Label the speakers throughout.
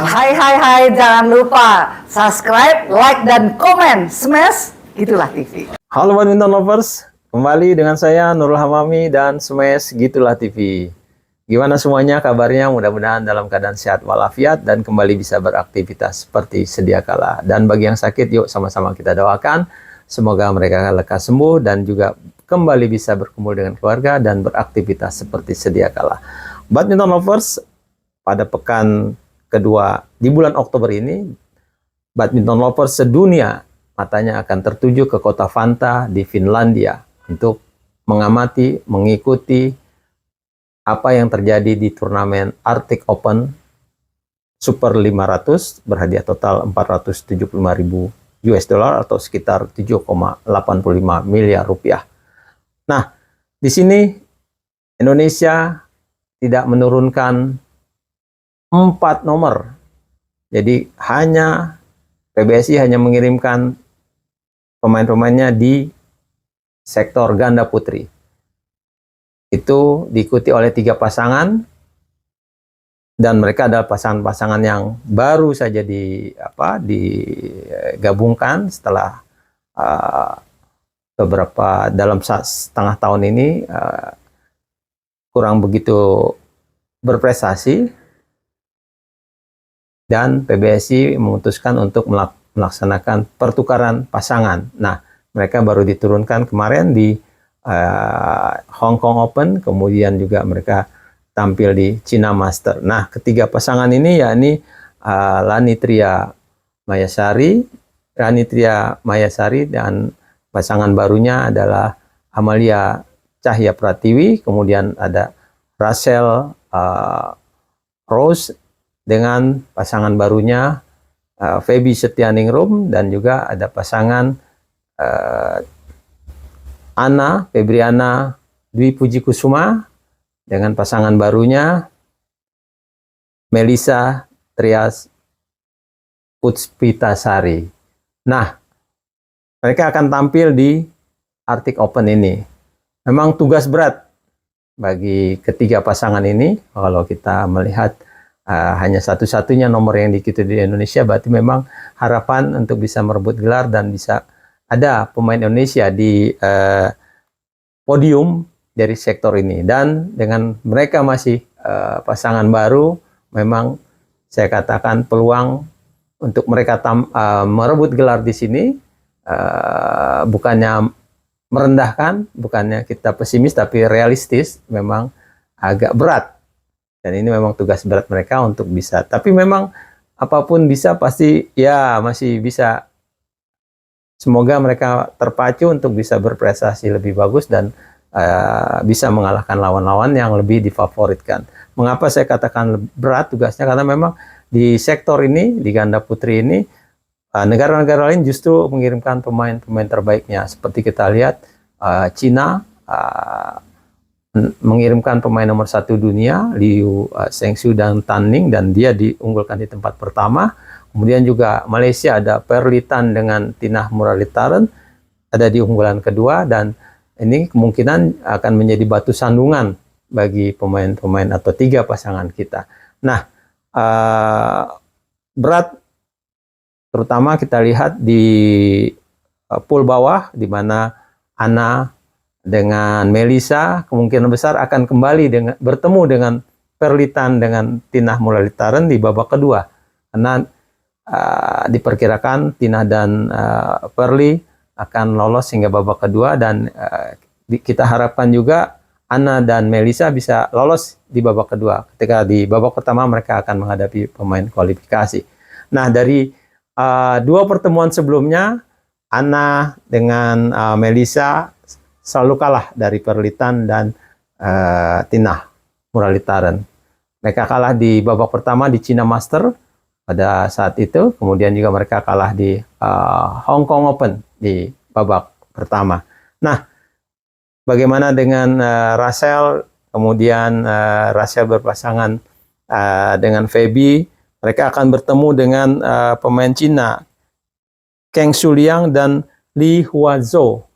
Speaker 1: Hai, jangan lupa subscribe, like, dan komen. Smash Gitulah TV.
Speaker 2: Halo badminton lovers, kembali dengan saya Nurul Hamami dan Smash Gitulah TV. Gimana semuanya kabarnya? Mudah-mudahan dalam keadaan sehat walafiat dan kembali bisa beraktivitas seperti sedia kala. Dan bagi yang sakit, yuk sama-sama kita doakan semoga mereka lekas sembuh dan juga kembali bisa berkumpul dengan keluarga dan beraktivitas seperti sedia kala. Badminton lovers, pada pekan kedua di bulan Oktober ini, badminton lovers sedunia matanya akan tertuju ke kota Vantaa di Finlandia untuk mengamati, mengikuti apa yang terjadi di turnamen Arctic Open Super 500 berhadiah total 475.000 US dollar atau sekitar 7,85 miliar rupiah. Nah, di sini Indonesia tidak menurunkan 4 nomor. Jadi PBSI hanya mengirimkan pemain-pemainnya di sektor ganda putri. Itu diikuti oleh 3 pasangan dan mereka adalah pasangan-pasangan yang baru saja digabungkan setelah dalam setengah tahun ini kurang begitu berprestasi. Dan PBSI memutuskan untuk melaksanakan pertukaran pasangan. Nah, mereka baru diturunkan kemarin di Hong Kong Open, kemudian juga mereka tampil di China Master. Nah, ketiga pasangan ini yakni Lanitria Mayasari dan pasangan barunya adalah Amalia Cahya Pratiwi, kemudian ada Rachel Rose dengan pasangan barunya Feby Setianingrum, dan juga ada pasangan Anna Febriana Dwi Puji Kusuma dengan pasangan barunya Melisa Trias Puspitasari. Nah, mereka akan tampil di Arctic Open ini. Memang tugas berat bagi ketiga pasangan ini. Kalau kita melihat hanya satu-satunya nomor yang diikuti di Indonesia, berarti memang harapan untuk bisa merebut gelar dan bisa ada pemain Indonesia di podium dari sektor ini. Dan dengan mereka masih pasangan baru, memang saya katakan peluang untuk mereka merebut gelar di sini bukannya merendahkan, bukannya kita pesimis, tapi realistis, memang agak berat. Dan ini memang tugas berat mereka untuk bisa. Tapi memang apapun bisa, pasti ya masih bisa. Semoga mereka terpacu untuk bisa berprestasi lebih bagus dan bisa mengalahkan lawan-lawan yang lebih difavoritkan. Mengapa saya katakan berat tugasnya? Karena memang di sektor ini, di ganda putri ini, negara-negara lain justru mengirimkan pemain-pemain terbaiknya. Seperti kita lihat, Cina mengirimkan pemain nomor 1 dunia, Liu Zhengxu dan Tan Ning, dan dia diunggulkan di tempat pertama. Kemudian juga Malaysia ada Perli Tan dengan Tinah Muralitharan ada di unggulan kedua, dan ini kemungkinan akan menjadi batu sandungan bagi pemain-pemain atau 3 pasangan kita. Nah, berat terutama kita lihat di pool bawah, di mana Anna dengan Melisa kemungkinan besar akan kembali bertemu dengan Perli Tan dengan Tinah Muralitharan di babak kedua, karena diperkirakan Tinah dan Perli akan lolos hingga babak kedua, dan kita harapkan juga Anna dan Melisa bisa lolos di babak kedua. Ketika di babak pertama mereka akan menghadapi pemain kualifikasi. Nah, dari 2 pertemuan sebelumnya, Anna dengan Melisa selalu kalah dari Perli Tan dan Tinah Muralitharan. Mereka kalah di babak pertama di China Master pada saat itu, kemudian juga mereka kalah di Hong Kong Open di babak pertama. Nah, bagaimana dengan Rachel? Kemudian Rachel berpasangan dengan Feby. Mereka akan bertemu dengan pemain Cina Kang Shuliang dan Li Huazhou.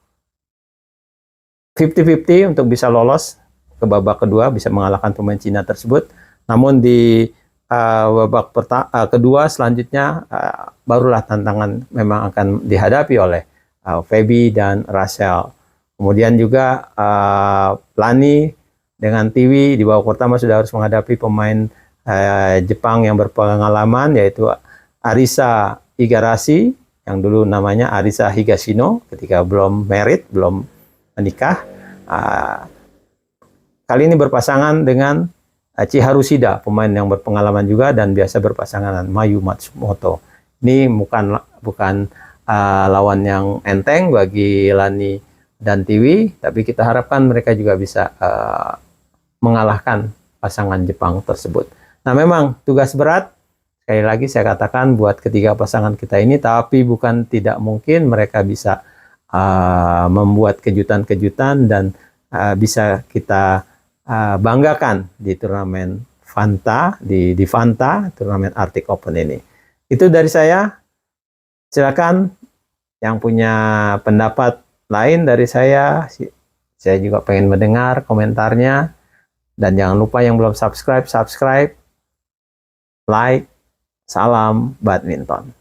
Speaker 2: 50-50 untuk bisa lolos ke babak kedua, bisa mengalahkan pemain Cina tersebut. Namun di babak kedua selanjutnya barulah tantangan memang akan dihadapi oleh Feby dan Rachel. Kemudian juga Lani dengan Tiwi di babak pertama sudah harus menghadapi pemain Jepang yang berpengalaman, yaitu Arisa Igarashi, yang dulu namanya Arisa Higashino ketika belum married, belum menikah. Kali ini berpasangan dengan Chiharu Shida, pemain yang berpengalaman juga dan biasa berpasangan dengan Mayu Matsumoto. Ini bukan lawan yang enteng bagi Lani dan Tiwi, tapi kita harapkan mereka juga bisa mengalahkan pasangan Jepang tersebut. Nah, memang tugas berat, sekali lagi saya katakan buat ketiga pasangan kita ini, tapi bukan tidak mungkin mereka bisa membuat kejutan-kejutan dan bisa kita banggakan di turnamen Fanta, di Fanta, turnamen Arctic Open ini. Itu dari saya. Silakan yang punya pendapat lain dari saya juga pengen mendengar komentarnya. Dan jangan lupa yang belum subscribe, like. Salam badminton.